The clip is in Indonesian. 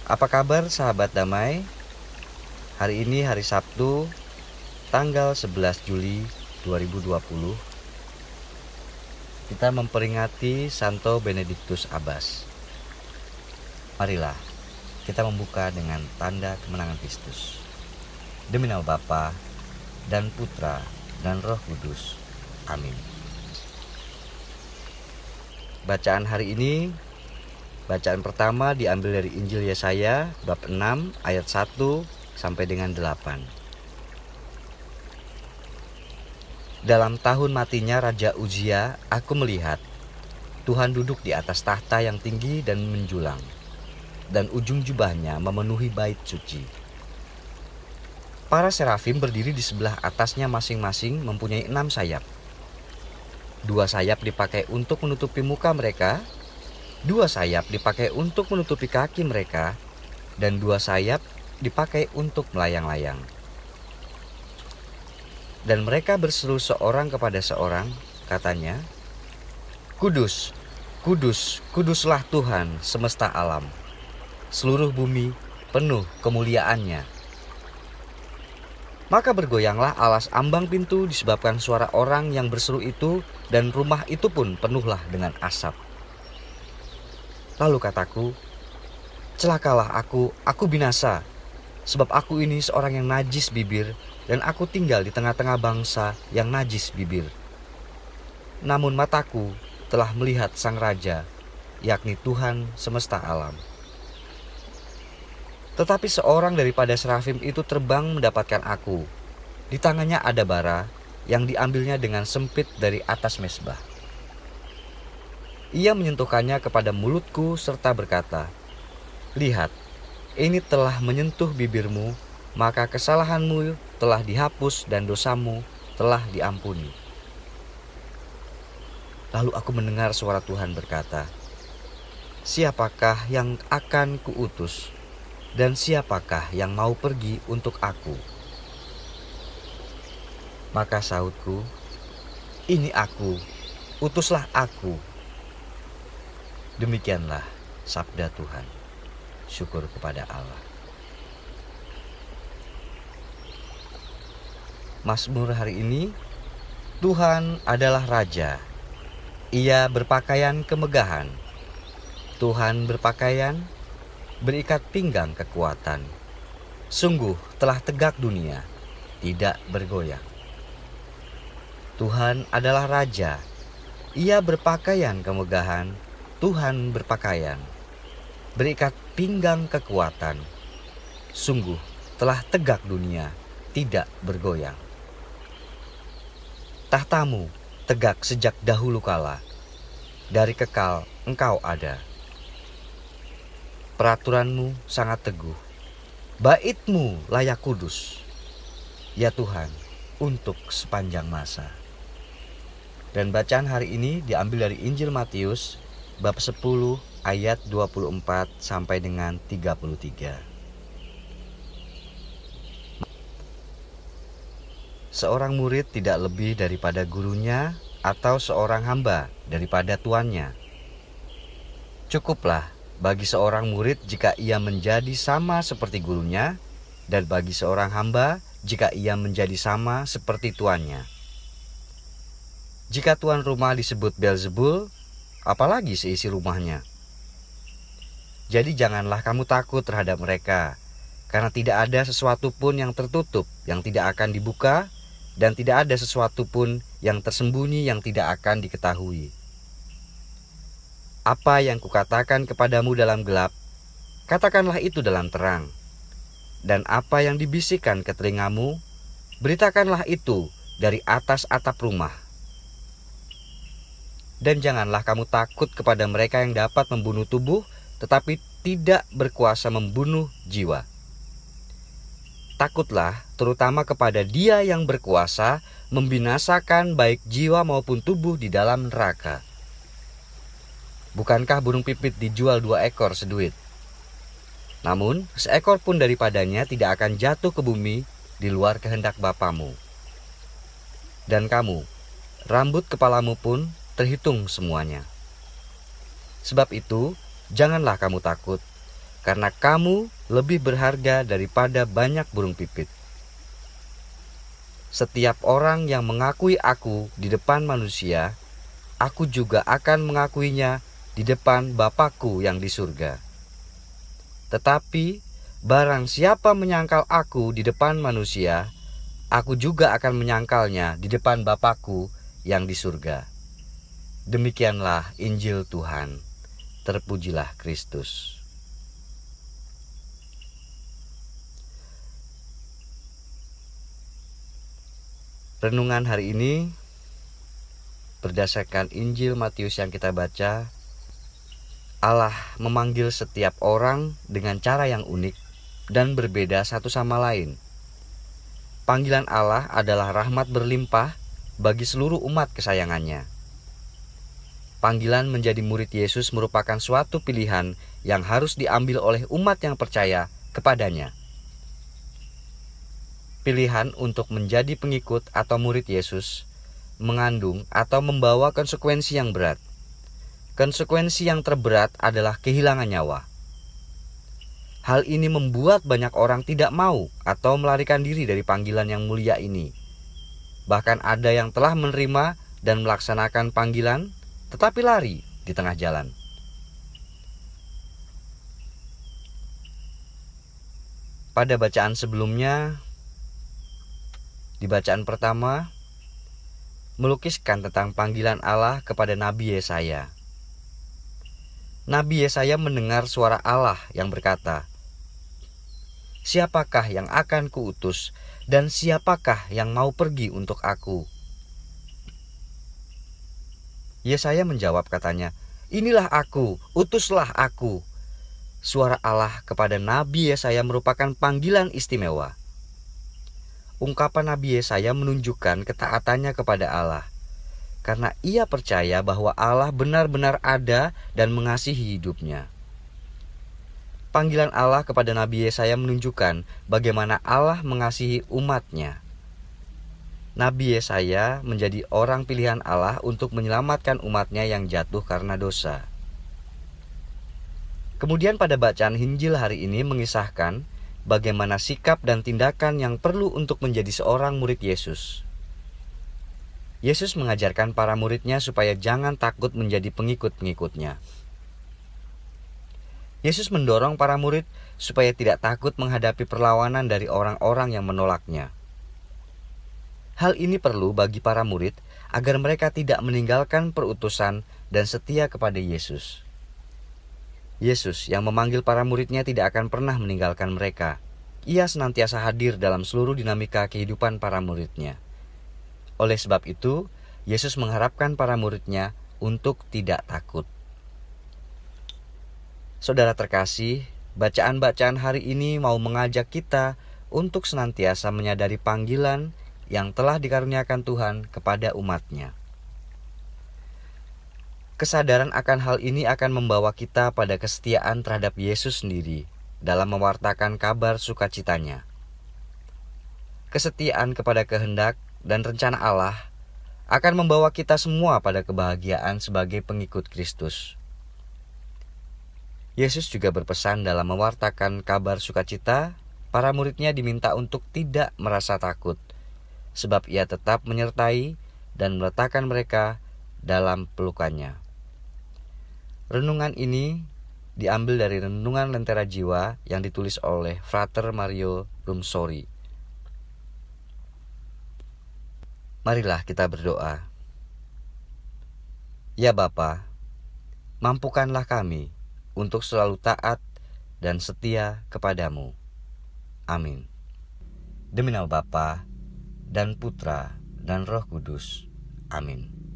Apa kabar sahabat damai? Hari ini hari Sabtu, tanggal 11 Juli 2020. Kita memperingati Santo Benediktus Abbas. Marilah kita membuka dengan tanda kemenangan Kristus. Demi nama Bapa dan Putra dan Roh Kudus. Amin. Bacaan hari ini, bacaan pertama diambil dari Injil Yesaya bab 6 ayat 1 sampai dengan 8. Dalam tahun matinya Raja Uzia, aku melihat Tuhan duduk di atas tahta yang tinggi dan menjulang, dan ujung jubahnya memenuhi bait suci. Para serafim berdiri di sebelah atasnya masing-masing mempunyai 6 sayap. 2 sayap dipakai untuk menutupi muka mereka, 2 sayap dipakai untuk menutupi kaki mereka, dan 2 sayap dipakai untuk melayang-layang. Dan mereka berseru seorang kepada seorang, katanya, Kudus, kudus, kuduslah Tuhan semesta alam. Seluruh bumi penuh kemuliaannya. Maka bergoyanglah alas ambang pintu disebabkan suara orang yang berseru itu, dan rumah itu pun penuhlah dengan asap. Lalu kataku, celakalah aku binasa, sebab aku ini seorang yang najis bibir, dan aku tinggal di tengah-tengah bangsa yang najis bibir. Namun mataku telah melihat Sang Raja, yakni Tuhan semesta alam. Tetapi seorang daripada serafim itu terbang mendapatkan aku. Di tangannya ada bara yang diambilnya dengan sempit dari atas mezbah. Ia menyentuhkannya kepada mulutku serta berkata, Lihat, ini telah menyentuh bibirmu, maka kesalahanmu telah dihapus dan dosamu telah diampuni. Lalu aku mendengar suara Tuhan berkata, Siapakah yang akan kuutus? Dan siapakah yang mau pergi untuk aku? Maka sahutku, ini aku, utuslah aku. Demikianlah sabda Tuhan. Syukur kepada Allah. Mazmur hari ini, Tuhan adalah Raja. Ia berpakaian kemegahan. Tuhan berpakaian, berikat pinggang kekuatan. Sungguh telah tegak dunia, tidak bergoyang. Tuhan adalah Raja. Ia berpakaian kemegahan. Tuhan berpakaian, berikat pinggang kekuatan. Sungguh telah tegak dunia, tidak bergoyang. Tahtamu tegak sejak dahulu kala. Dari kekal engkau ada. Peraturanmu sangat teguh. Bait-Mu layak kudus. Ya Tuhan, untuk sepanjang masa. Dan bacaan hari ini diambil dari Injil Matius bab 10 ayat 24 sampai dengan 33. Seorang murid tidak lebih daripada gurunya, atau seorang hamba daripada tuannya. Cukuplah bagi seorang murid jika ia menjadi sama seperti gurunya, dan bagi seorang hamba jika ia menjadi sama seperti tuannya. Jika tuan rumah disebut Beelzebul, apalagi seisi rumahnya. Jadi janganlah kamu takut terhadap mereka, karena tidak ada sesuatu pun yang tertutup yang tidak akan dibuka, dan tidak ada sesuatu pun yang tersembunyi yang tidak akan diketahui. Apa yang kukatakan kepadamu dalam gelap, katakanlah itu dalam terang. Dan apa yang dibisikkan ke telingamu, beritakanlah itu dari atas atap rumah. Dan janganlah kamu takut kepada mereka yang dapat membunuh tubuh, tetapi tidak berkuasa membunuh jiwa. Takutlah terutama kepada Dia yang berkuasa membinasakan baik jiwa maupun tubuh di dalam neraka. Bukankah burung pipit dijual 2 ekor seduit? Namun seekor pun daripadanya tidak akan jatuh ke bumi di luar kehendak Bapamu. Dan kamu, rambut kepalamu pun terhitung semuanya. Sebab itu, janganlah kamu takut, karena kamu lebih berharga daripada banyak burung pipit. Setiap orang yang mengakui aku di depan manusia, aku juga akan mengakuinya di depan Bapa-Ku yang di surga. Tetapi barang siapa menyangkal aku di depan manusia, aku juga akan menyangkalnya di depan Bapa-Ku yang di surga. Demikianlah Injil Tuhan. Terpujilah Kristus. Renungan hari ini berdasarkan Injil Matius yang kita baca, Allah memanggil setiap orang dengan cara yang unik dan berbeda satu sama lain. Panggilan Allah adalah rahmat berlimpah bagi seluruh umat kesayangannya. Panggilan menjadi murid Yesus merupakan suatu pilihan yang harus diambil oleh umat yang percaya kepadanya. Pilihan untuk menjadi pengikut atau murid Yesus mengandung atau membawa konsekuensi yang berat. Konsekuensi yang terberat adalah kehilangan nyawa. Hal ini membuat banyak orang tidak mau atau melarikan diri dari panggilan yang mulia ini. Bahkan ada yang telah menerima dan melaksanakan panggilan, tetapi lari di tengah jalan. Pada bacaan sebelumnya, di bacaan pertama, melukiskan tentang panggilan Allah kepada Nabi Yesaya. Nabi Yesaya mendengar suara Allah yang berkata, "Siapakah yang akan kuutus dan siapakah yang mau pergi untuk aku?" Yesaya menjawab katanya, "Inilah aku, utuslah aku." Suara Allah kepada Nabi Yesaya merupakan panggilan istimewa. Ungkapan Nabi Yesaya menunjukkan ketaatannya kepada Allah, karena ia percaya bahwa Allah benar-benar ada dan mengasihi hidupnya. Panggilan Allah kepada Nabi Yesaya menunjukkan bagaimana Allah mengasihi umatnya. Nabi Yesaya menjadi orang pilihan Allah untuk menyelamatkan umatnya yang jatuh karena dosa. Kemudian pada bacaan Injil hari ini mengisahkan bagaimana sikap dan tindakan yang perlu untuk menjadi seorang murid Yesus. Yesus mengajarkan para muridnya supaya jangan takut menjadi pengikut-pengikutnya. Yesus mendorong para murid supaya tidak takut menghadapi perlawanan dari orang-orang yang menolaknya. Hal ini perlu bagi para murid agar mereka tidak meninggalkan perutusan dan setia kepada Yesus. Yesus yang memanggil para muridnya tidak akan pernah meninggalkan mereka. Ia senantiasa hadir dalam seluruh dinamika kehidupan para muridnya. Oleh sebab itu, Yesus mengharapkan para muridnya untuk tidak takut. Saudara terkasih, bacaan-bacaan hari ini mau mengajak kita untuk senantiasa menyadari panggilan yang telah dikaruniakan Tuhan kepada umatnya. Kesadaran akan hal ini akan membawa kita pada kesetiaan terhadap Yesus sendiri dalam mewartakan kabar sukacitanya. Kesetiaan kepada kehendak dan rencana Allah akan membawa kita semua pada kebahagiaan sebagai pengikut Kristus. Yesus juga berpesan dalam mewartakan kabar sukacita, para muridnya diminta untuk tidak merasa takut, sebab ia tetap menyertai dan meletakkan mereka dalam pelukannya. Renungan ini diambil dari Renungan Lentera Jiwa yang ditulis oleh Frater Mario Rumsori. Marilah kita berdoa. Ya Bapa, mampukanlah kami untuk selalu taat dan setia kepadamu. Amin. Demi nama Bapa dan Putra dan Roh Kudus. Amin.